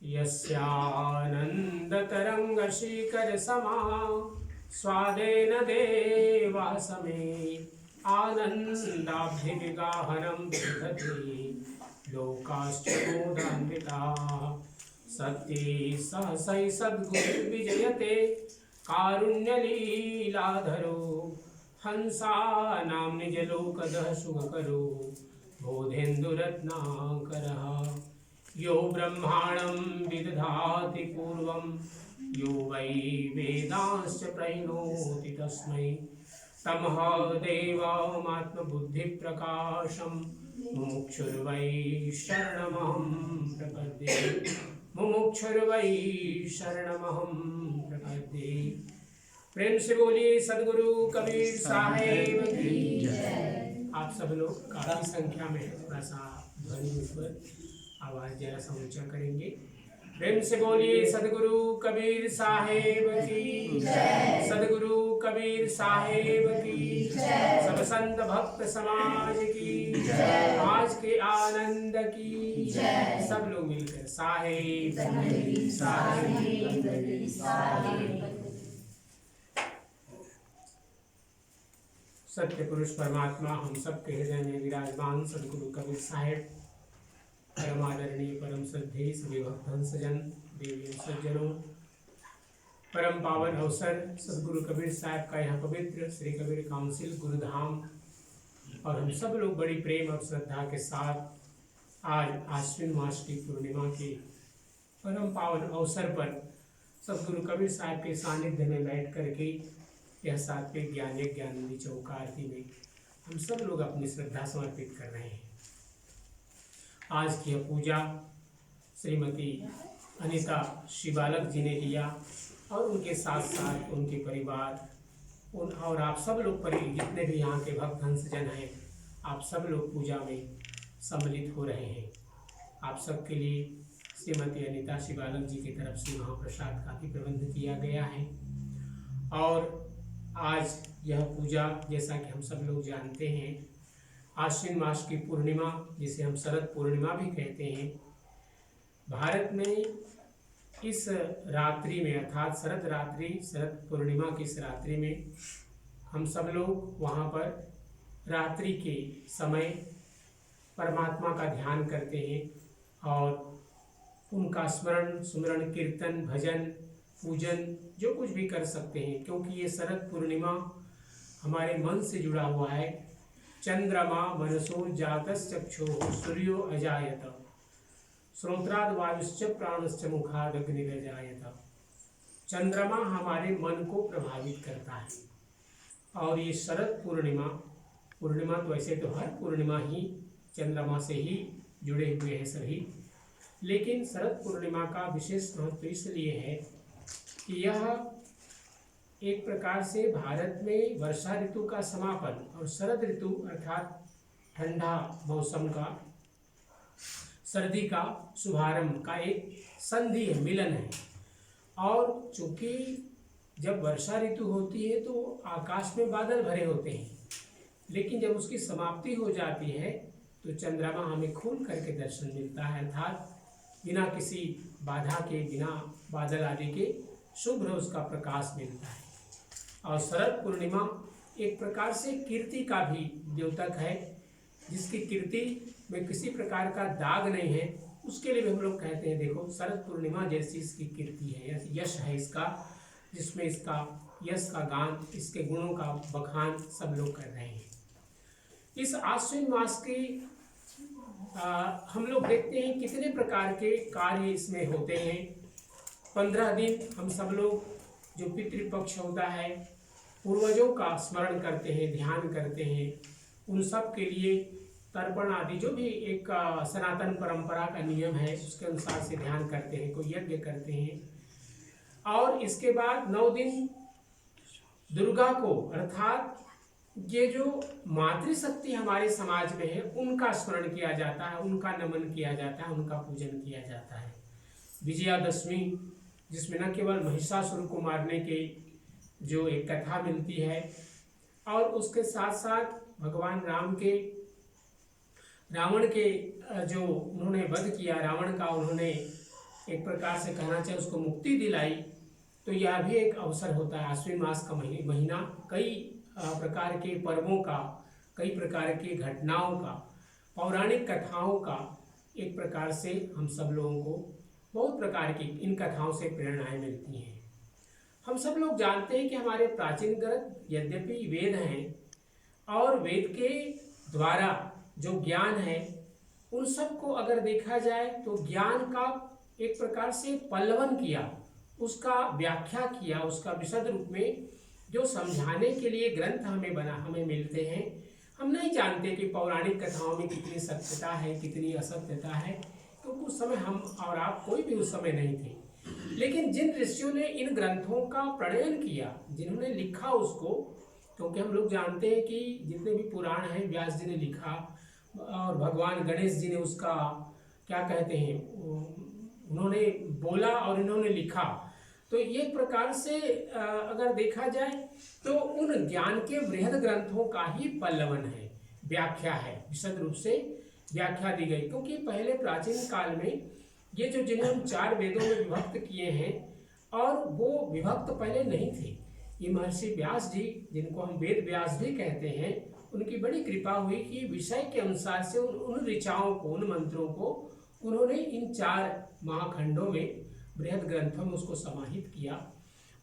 यस्यानन्दतरङ्गशीकरसमा स्वादेन देवासमे आनन्दाब्धिविगाहनं बिभ्रति लोकाश्च मोदान्विताः। सत्ये सहसै सद्गुरुर्विजयते कारुण्यलीलाधरो हंसानां निजलोकदः सुखकरो बोधेन्दुरत्नाकरः। यो ब्रह्माणं विदधाति पूर्वं यो वै वेदांश्च प्रणोति तस्मै तमः देवमात्मबुद्धिप्रकाशं मुमुक्षुर्वै शरणमहं प्रपद्ये। मुमुक्षुर्वै शरणमहं प्रपद्ये। प्रेम से बोलिए सदगुरु कबीर साहेब की जय। आप सब लोग काफी संख्या में है, थोड़ा सा ध्वनि ऊपर आवाज जरा सा ऊंचा करेंगे। प्रेम से बोलिए सदगुरु कबीर साहेब की जय। सदगुरु कबीर साहेब की जय। सब संत भक्त समाज की जय। आज के आनंद की जय। सब लोग मिलकर साहेब साहेब साहेब। सत्य पुरुष परमात्मा हम सबके हृदय में विराजमान सदगुरु कबीर साहेब परम आदरणीय परम श्रद्धेय सभी भक्तहंसजन देवी सज्जनों, परम पावन अवसर सदगुरु कबीर साहब का यह पवित्र श्री कबीर काउंसिल गुरुधाम, और हम सब लोग बड़ी प्रेम और श्रद्धा के साथ आज आश्विन मास की पूर्णिमा के परम पावन अवसर पर सदगुरु कबीर साहब के सानिध्य में बैठ करके यह सात्विक ज्ञान ज्ञानंदी चौक आरती में हम सब लोग अपनी श्रद्धा समर्पित कर रहे हैं। आज की यह पूजा श्रीमती अनीता शिवालक जी ने लिया और उनके साथ साथ उनके परिवार और आप सब लोग जितने भी यहाँ के भक्त हंसजन हैं, आप सब लोग पूजा में सम्मिलित हो रहे हैं। आप सबके लिए श्रीमती अनीता शिवालक जी की तरफ से महाप्रसाद का भी प्रबंध किया गया है। और आज यह पूजा जैसा कि हम सब लोग जानते हैं, आश्विन मास की पूर्णिमा जिसे हम शरद पूर्णिमा भी कहते हैं, भारत में इस रात्रि में अर्थात शरद रात्रि शरद पूर्णिमा की इस रात्रि में हम सब लोग वहाँ पर रात्रि के समय परमात्मा का ध्यान करते हैं और उनका स्मरण सुमरण कीर्तन भजन पूजन जो कुछ भी कर सकते हैं, क्योंकि ये शरद पूर्णिमा हमारे मन से जुड़ा हुआ है। चंद्रमा मनसो जातश्चक्षुः सूर्यो अजायत श्रोत्राद वायुश्च प्राणश्च मुखाद अग्निरजायत। चंद्रमा हमारे मन को प्रभावित करता है, और ये शरद पूर्णिमा तो वैसे तो हर पूर्णिमा ही चंद्रमा से ही जुड़े हुए हैं सभी, लेकिन शरद पूर्णिमा का विशेष महत्व इसलिए है कि यह एक प्रकार से भारत में वर्षा ऋतु का समापन और शरद ऋतु अर्थात ठंडा मौसम का सर्दी का शुभारंभ का एक संधि है, मिलन है। और चूंकि जब वर्षा ऋतु होती है तो आकाश में बादल भरे होते हैं, लेकिन जब उसकी समाप्ति हो जाती है तो चंद्रमा हमें खुल करके दर्शन मिलता है, अर्थात बिना किसी बाधा के बिना बादल आदि के शुभ्र उसका प्रकाश मिलता है। और शरद पूर्णिमा एक प्रकार से कीर्ति का भी द्योतक है, जिसकी कीर्ति में किसी प्रकार का दाग नहीं है, उसके लिए भी हम लोग कहते हैं देखो शरद पूर्णिमा जैसी इसकी कीर्ति है, यश है इसका, जिसमें इसका यश का गान इसके गुणों का बखान सब लोग कर रहे हैं। इस आश्विन मास की हम लोग देखते हैं कितने प्रकार के कार्य इसमें होते हैं। 15 दिन हम सब लोग जो पितृपक्ष होता है पूर्वजों का स्मरण करते हैं, ध्यान करते हैं, उन सब के लिए तर्पण आदि जो भी एक सनातन परंपरा का नियम है उसके अनुसार से ध्यान करते हैं, कोई यज्ञ करते हैं। और इसके बाद 9 दिन दुर्गा को अर्थात ये जो मातृशक्ति हमारे समाज में है उनका स्मरण किया जाता है, उनका नमन किया जाता है, उनका पूजन किया जाता है। विजयादशमी जिसमें न केवल महिषासुर को मारने के जो एक कथा मिलती है, और उसके साथ साथ भगवान राम के रावण के जो उन्होंने वध किया, रावण का उन्होंने एक प्रकार से कहना चाहिए उसको मुक्ति दिलाई, तो यह भी एक अवसर होता है। आश्विन मास का महीना कई प्रकार के पर्वों का, कई प्रकार की घटनाओं का, पौराणिक कथाओं का एक प्रकार से हम सब लोगों को बहुत प्रकार की इन कथाओं से प्रेरणाएं मिलती हैं। हम सब लोग जानते हैं कि हमारे प्राचीन ग्रंथ यद्यपि वेद हैं और वेद के द्वारा जो ज्ञान है उन सबको अगर देखा जाए तो ज्ञान का एक प्रकार से पल्लवन किया, उसका व्याख्या किया, उसका विशद रूप में जो समझाने के लिए ग्रंथ हमें मिलते हैं। हम नहीं जानते कि पौराणिक कथाओं में कितनी सत्यता है, कितनी असत्यता है, क्योंकि उस समय हम और आप कोई भी उस समय नहीं थे। लेकिन जिन ऋषियों ने इन ग्रंथों का प्रणयन किया, जिन्होंने लिखा उसको, क्योंकि हम लोग जानते हैं कि जितने भी पुराण हैं व्यास जी ने लिखा और भगवान गणेश जी ने उसका क्या कहते हैं, उन्होंने बोला और इन्होंने लिखा। तो ये प्रकार से अगर देखा जाए तो उन ज्ञान के बृहद ग्रंथों का ही पल्लवन है, व्याख्या है, विशद रूप से व्याख्या दी गई। क्योंकि पहले प्राचीन काल में ये जो जिन्हें हम 4 वेदों में विभक्त किए हैं, और वो विभक्त पहले नहीं थे। ये महर्षि व्यास जी, जिनको हम वेद व्यास भी कहते हैं, उनकी बड़ी कृपा हुई कि विषय के अनुसार से उन ऋचाओं को, उन मंत्रों को उन्होंने इन 4 महाखंडों में, बृहद ग्रंथों में उसको समाहित किया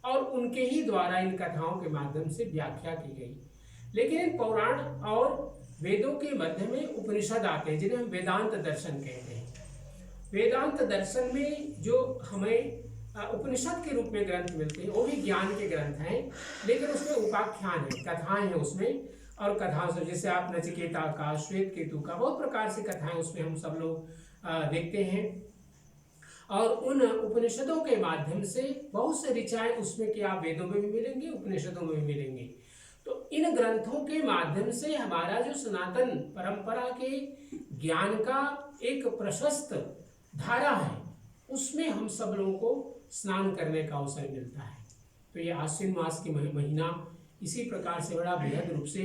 और उनके ही द्वारा इन कथाओं के माध्यम से व्याख्या की गई। लेकिन इन पौराण और वेदों के मध्य में उपनिषद आते हैं, जिन्हें हम वेदांत दर्शन कहते हैं। वेदांत दर्शन में जो हमें उपनिषद के रूप में ग्रंथ मिलते हैं वो भी ज्ञान के ग्रंथ हैं, लेकिन उसमें उपाख्यान है, कथाएं हैं उसमें। और कथाओं से जैसे आप नचिकेता का, श्वेत केतु का, बहुत प्रकार से कथाएं उसमें हम सब लोग देखते हैं। और उन उपनिषदों के माध्यम से बहुत से ऋचाएं उसमें कि आप वेदों में भी मिलेंगे, उपनिषदों में भी मिलेंगे। तो इन ग्रंथों के माध्यम से हमारा जो सनातन परंपरा के ज्ञान का एक प्रशस्त धारा है, उसमें हम सब लोगों को स्नान करने का अवसर मिलता है। तो ये आश्विन मास की महीना इसी प्रकार से बड़ा बृहद रूप से,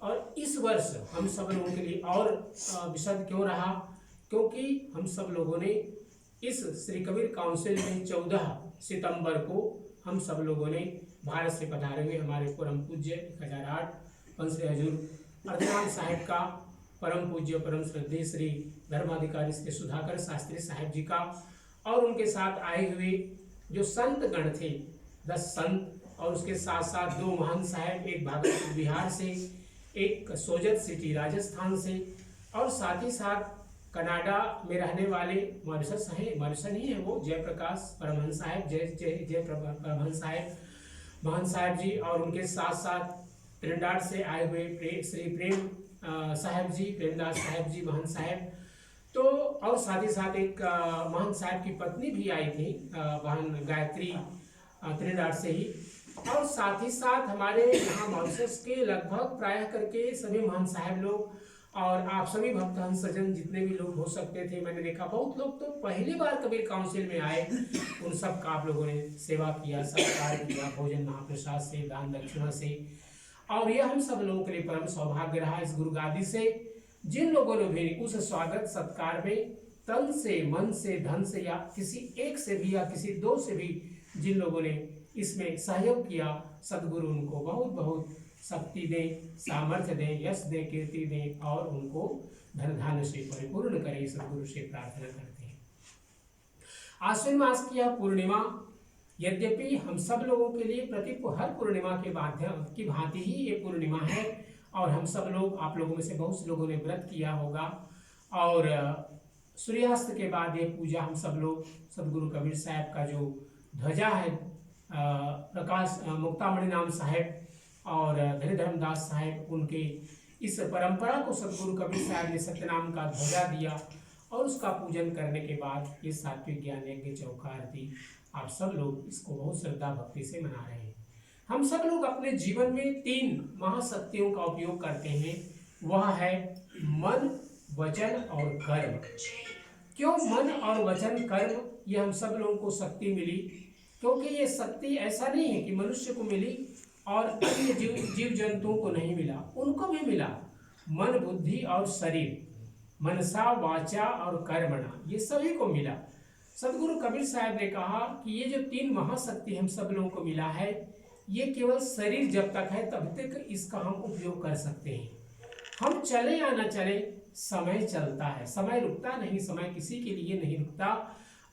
और इस वर्ष हम सब लोगों के लिए और विशद क्यों रहा, क्योंकि हम सब लोगों ने इस श्री कबीर काउंसिल में 14 सितंबर को हम सब लोगों ने भारत से पधारे हुए हमारे परम पूज्य 1008 पंच हजूर अर्धनाम साहिब का, परम पूज्य परम श्रद्धेय श्री धर्माधिकारी श्री सुधाकर शास्त्री साहिब जी का, और उनके साथ आए हुए जो संत गण थे 10 संत, और उसके साथ साथ 2 महंत साहब, एक भागलपुर बिहार से, एक सोजत सिटी राजस्थान से, और साथ ही साथ कनाडा में रहने वाले मॉरिशस हैं, मॉरिशन ही है वो, जयप्रकाश परमहंस साहब, जय परमहंस साहब, महंत साहब जी, और उनके साथ साथ त्रिंडाट से आए हुए श्री प्रेम साहब जी, प्रेमदास साहब जी महंत साहब। तो और साथ ही साथ एक महंत साहब की पत्नी भी आई थी, बहन गायत्री, त्रिंडाट से ही। और साथ ही साथ हमारे यहाँ मॉरिशस के लगभग प्रायः करके सभी महंत साहब लोग, और आप सभी भक्त सज्जन जितने भी लोग हो सकते थे, मैंने देखा बहुत लोग तो पहली बार कबीर काउंसिल में आए, उन सब का आप लोगों ने सेवा किया, सत्कार किया, भोजन महाप्रसाद से, दान दक्षिणा से। और यह हम सब लोगों के लिए परम सौभाग्य रहा इस गुरु गादी से, जिन लोगों ने भी उस स्वागत सत्कार में तन से, मन से, धन से, या किसी एक से भी या किसी 2 से भी जिन लोगों ने इसमें सहयोग किया, सदगुरु उनको बहुत बहुत शक्ति दे, सामर्थ्य दे, यश दे, कीर्ति दे, और उनको धन धान्य से परिपूर्ण करे, सदगुरु से प्रार्थना करते हैं। आश्विन मास की यह पूर्णिमा, यद्यपि हम सब लोगों के लिए हर पूर्णिमा के माध्यम की भांति ही ये पूर्णिमा है, और हम सब लोग, आप लोगों में से बहुत से लोगों ने व्रत किया होगा, और सूर्यास्त के बाद ये पूजा हम सब लोग सदगुरु कबीर साहब का जो ध्वजा है, प्रकाश मुक्तामणि नाम साहब और धनी धर्मदास साहब, उनके इस परंपरा को सदगुरु कबीर साहब ने सत्यनाम का ध्वजा दिया, और उसका पूजन करने के बाद ये सात्विक ज्ञान यज्ञ चौका आरती, आप सब लोग इसको बहुत श्रद्धा भक्ति से मना रहे हैं। हम सब लोग अपने जीवन में 3 महाशक्तियों का उपयोग करते हैं, वह है मन, वचन और कर्म। क्यों मन और वचन कर्म, ये हम सब लोगों को शक्ति मिली, क्योंकि ये शक्ति ऐसा नहीं है कि मनुष्य को मिली और अन्य जीव जंतुओं को नहीं मिला, उनको भी मिला। मन, बुद्धि और शरीर, मनसा, वाचा और कर्मणा, ये सभी को मिला। सदगुरु कबीर साहब ने कहा कि ये जो 3 महाशक्ति हम सब लोगों को मिला है, ये केवल शरीर जब तक है तब तक इसका हम उपयोग कर सकते हैं। हम चले या न चले, समय चलता है, समय रुकता नहीं, समय किसी के लिए नहीं रुकता।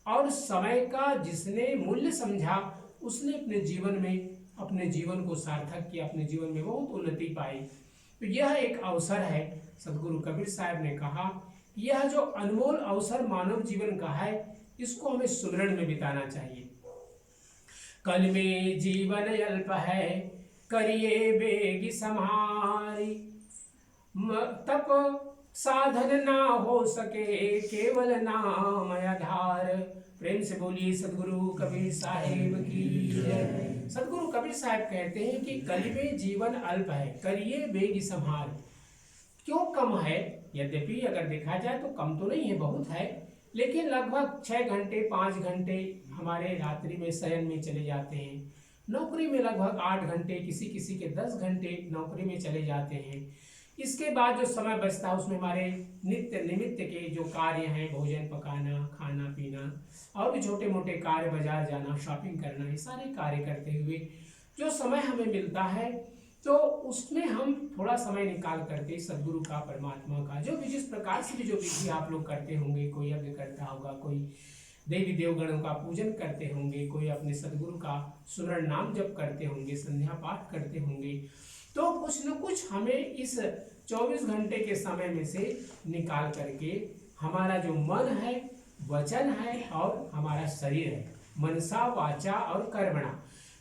और समय का जिसने मूल्य समझा उसने अपने जीवन में अपने जीवन को सार्थक किया, अपने जीवन में बहुत उन्नति पाई। तो यह एक अवसर है, सदगुरु कबीर साहब ने कहा यह जो अनमोल अवसर मानव जीवन का है, इसको हमें सुमिरन में बिताना चाहिए। कल में जीवन अल्प है, करिए बेगी सम्हारी, तप साधन ना हो सके, केवल नाम आधार। प्रेम से बोलिए सदगुरु कबीर साहिब की जय। सदगुरु कबीर साहब कहते हैं कि कल में जीवन अल्प है, करिए बेगी सम्हार। क्यों कम है? यद्यपि अगर देखा जाए तो कम तो नहीं है, बहुत है, लेकिन लगभग 6 घंटे 5 घंटे हमारे रात्रि में शयन में चले जाते हैं। नौकरी में लगभग 8 घंटे, किसी किसी के 10 घंटे नौकरी में चले जाते हैं। इसके बाद जो समय बचता है उसमें हमारे नित्य निमित्त के जो कार्य हैं, भोजन पकाना, खाना पीना और भी छोटे मोटे कार्य, बाजार जाना, शॉपिंग करना, ये सारे कार्य करते हुए जो समय हमें मिलता है, तो उसमें हम थोड़ा समय निकाल करके सदगुरु का, परमात्मा का, जो भी जिस प्रकार से भी जो विधि आप लोग करते होंगे, कोई यज्ञ करता होगा, कोई देवी देवगणों का पूजन करते होंगे, कोई अपने सदगुरु का सुमरण नाम जप करते होंगे, संध्या पाठ करते होंगे, तो कुछ न कुछ हमें इस 24 घंटे के समय में से निकाल करके हमारा जो मन है, वचन है और हमारा शरीर है, मनसा वाचा और कर्मणा,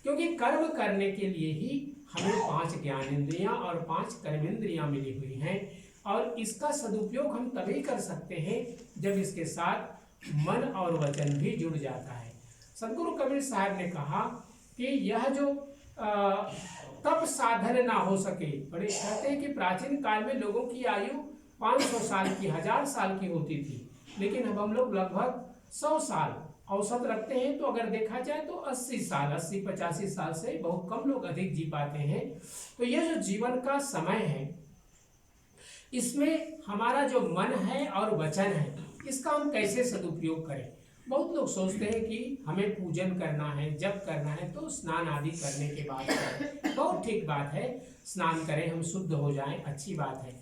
क्योंकि कर्म करने के लिए ही हमें 5 ज्ञानेंद्रियां और 5 कर्मेंद्रियां मिली हुई हैं, और इसका सदुपयोग हम तभी कर सकते हैं जब इसके साथ मन और वचन भी जुड़ जाता है। सदगुरु कबीर साहब ने कहा कि यह जो तप साधन ना हो सके, बड़े कहते हैं कि प्राचीन काल में लोगों की आयु 500 साल की, 1000 साल की होती थी, लेकिन अब हम लोग लगभग 100 साल औसत रखते हैं। तो अगर देखा जाए तो 80 साल, 80-85 साल से बहुत कम लोग अधिक जी पाते हैं। तो यह जो जीवन का समय है, इसमें हमारा जो मन है और वचन है, इसका हम कैसे सदुपयोग करें। बहुत लोग सोचते हैं कि हमें पूजन करना है, जप करना है, तो स्नान आदि करने के बाद करें। बहुत ठीक बात है, स्नान करें, हम शुद्ध हो जाएं, अच्छी बात है।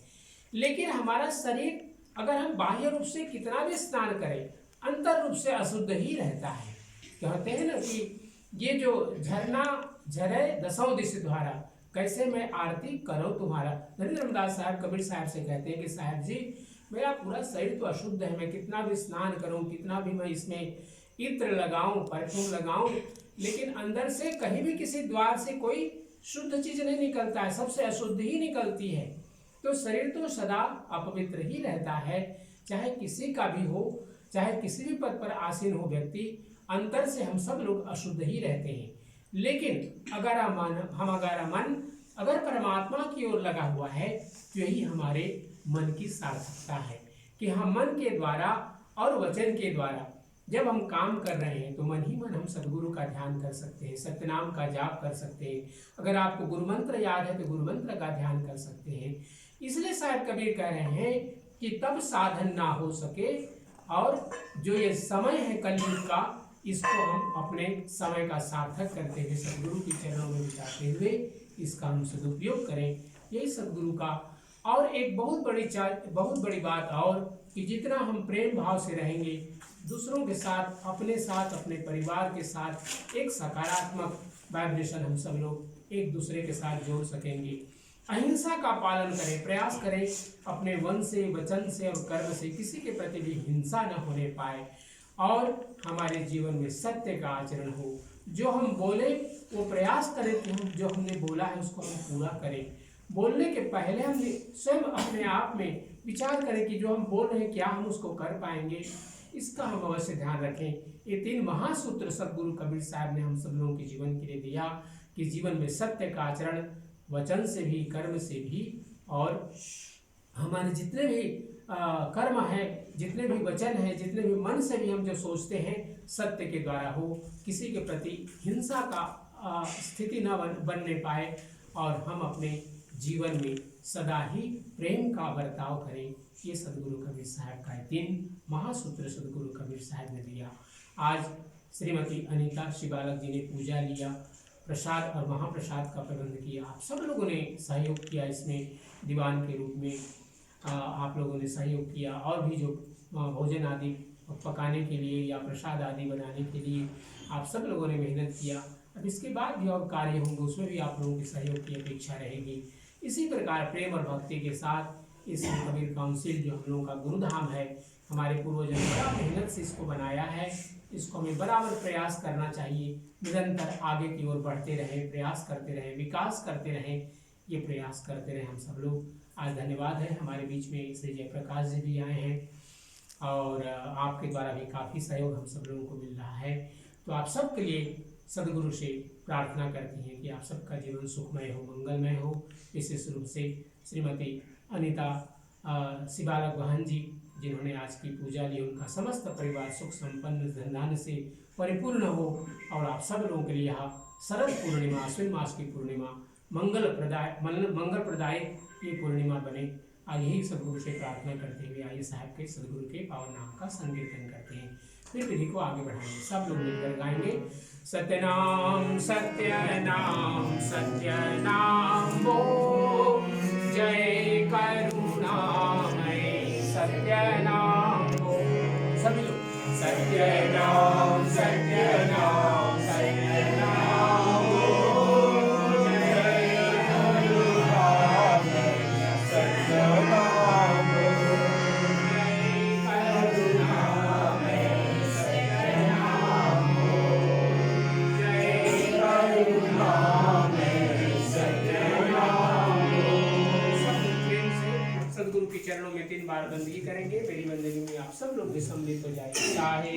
लेकिन हमारा शरीर अगर हम बाह्य रूप से कितना भी स्नान करें, अंतर रूप से अशुद्ध ही रहता है। कहते हैं ना कि ये जो झरना झरे 10 दिश द्वारा, कैसे मैं आरती करो तुम्हारा। नरेंद्र रामदास साहब कबीर साहब से कहते हैं कि साहब जी, मेरा पूरा शरीर तो अशुद्ध है, मैं कितना भी स्नान करूं, कितना भी मैं इसमें इत्र लगाऊं, परफ्यूम लगाऊं, लेकिन अंदर से कहीं भी किसी द्वार से कोई शुद्ध चीज नहीं निकलता है, सबसे अशुद्ध ही निकलती है। तो शरीर तो सदा अपवित्र ही रहता है, चाहे किसी का भी हो, चाहे किसी भी पद पर आसीन हो व्यक्ति, अंतर से हम सब लोग अशुद्ध ही रहते हैं। लेकिन अगर मन अगर परमात्मा की ओर लगा हुआ है, तो यही हमारे मन की सार्थकता है कि हम मन के द्वारा और वचन के द्वारा जब हम काम कर रहे हैं, तो मन ही मन हम सदगुरु का ध्यान कर सकते हैं, सत्यनाम का जाप कर सकते हैं। अगर आपको गुरु मंत्र याद है तो गुरु मंत्र का ध्यान कर सकते हैं। इसलिए साहब कबीर कह रहे हैं कि तब साधन ना हो सके, और जो ये समय है कलयुग का, इसको हम अपने समय का सार्थक करते हुए सदगुरु के चरणों में बिताते हुए इसका हम सदुपयोग करें। यही सदगुरु का। और एक बहुत बड़ी बात और कि जितना हम प्रेम भाव से रहेंगे दूसरों के साथ, अपने परिवार के साथ, एक सकारात्मक वाइब्रेशन हम सब लोग एक दूसरे के साथ जोड़ सकेंगे। अहिंसा का पालन करें, प्रयास करें अपने मन से, वचन से और कर्म से किसी के प्रति भी हिंसा न होने पाए, और हमारे जीवन में सत्य का आचरण हो। जो हम बोले वो प्रयास करें कि हम जो हमने बोला है उसको हम पूरा करें। बोलने के पहले हम स्वयं अपने आप में विचार करें कि जो हम बोल रहे हैं क्या हम उसको कर पाएंगे, इसका हम अवश्य ध्यान रखें। ये 3 महासूत्र सदगुरु कबीर साहब ने हम सब लोगों के जीवन के लिए दिया कि जीवन में सत्य का आचरण, वचन से भी, कर्म से भी, और हमारे जितने भी कर्म है, जितने भी वचन है, जितने भी मन से भी हम जो सोचते हैं सत्य के द्वारा हो, किसी के प्रति हिंसा का स्थिति न बनने पाए, और हम अपने जीवन में सदा ही प्रेम का बर्ताव करें। ये सदगुरु कबीर साहब का 3 महासूत्र सदगुरु कबीर साहब ने दिया। आज श्रीमती अनीता श्री बालक जी ने पूजा लिया, प्रसाद और महाप्रसाद का प्रबंध किया। आप सब लोगों ने सहयोग किया, इसमें दीवान के रूप में आप लोगों ने सहयोग किया, और भी जो भोजन आदि पकाने के लिए या प्रसाद आदि बनाने के लिए आप सब लोगों ने मेहनत किया। अब इसके बाद भी और कार्य होंगे, उसमें भी आप लोगों के सहयोग की अपेक्षा रहेगी। इसी प्रकार प्रेम और भक्ति के साथ इस कबीर काउंसिल जो हम लोगों का गुरुधाम है, हमारे पूर्वजों ने बड़ा मेहनत से इसको बनाया है, इसको हमें बराबर प्रयास करना चाहिए, निरंतर आगे की ओर बढ़ते रहें, प्रयास करते रहें, विकास करते रहें, ये प्रयास करते रहें हम सब लोग। आज धन्यवाद है, हमारे बीच में श्री जयप्रकाश जी भी आए हैं और आपके द्वारा भी काफ़ी सहयोग हम सब लोगों को मिल रहा है। तो आप सबके लिए सदगुरु से प्रार्थना करती हैं कि आप सबका जीवन सुखमय हो, मंगलमय हो। विशेष रूप से श्रीमती अनीता श्री बालक बहन जी जिन्होंने आज की पूजा ली, उनका समस्त परिवार सुख संपन्न धन धान्य से परिपूर्ण हो, और आप सब लोगों के लिए यह शरद पूर्णिमा, अश्विन मास की पूर्णिमा मंगल प्रदायक ये पूर्णिमा बने। आज यही सदगुरु से प्रार्थना करते हुए आइए साहब के सदगुरु के पावन नाम का संकीर्तन करते हैं, फिर विधि को आगे बढ़ाएंगे। सब लोग मिलकर गाएंगे। सत्यनाम सत्यनाम सत्यनाम वो, जय करुणामय सत्यनाम वो। सभी लोग सत्यनाम सत्यनाम सत्यनाम वो, जय करुणामय सत्यनाम वो, जय करुणामय सत्यनाम वो, जय करुणामय सत्यनाम वो। सब प्रेम से सदगुरु के चरणों में 3 बार बंदगी करेंगे। मेरी बंदगी में आप सब लोग भी सम्मिलित हो जाए। साहे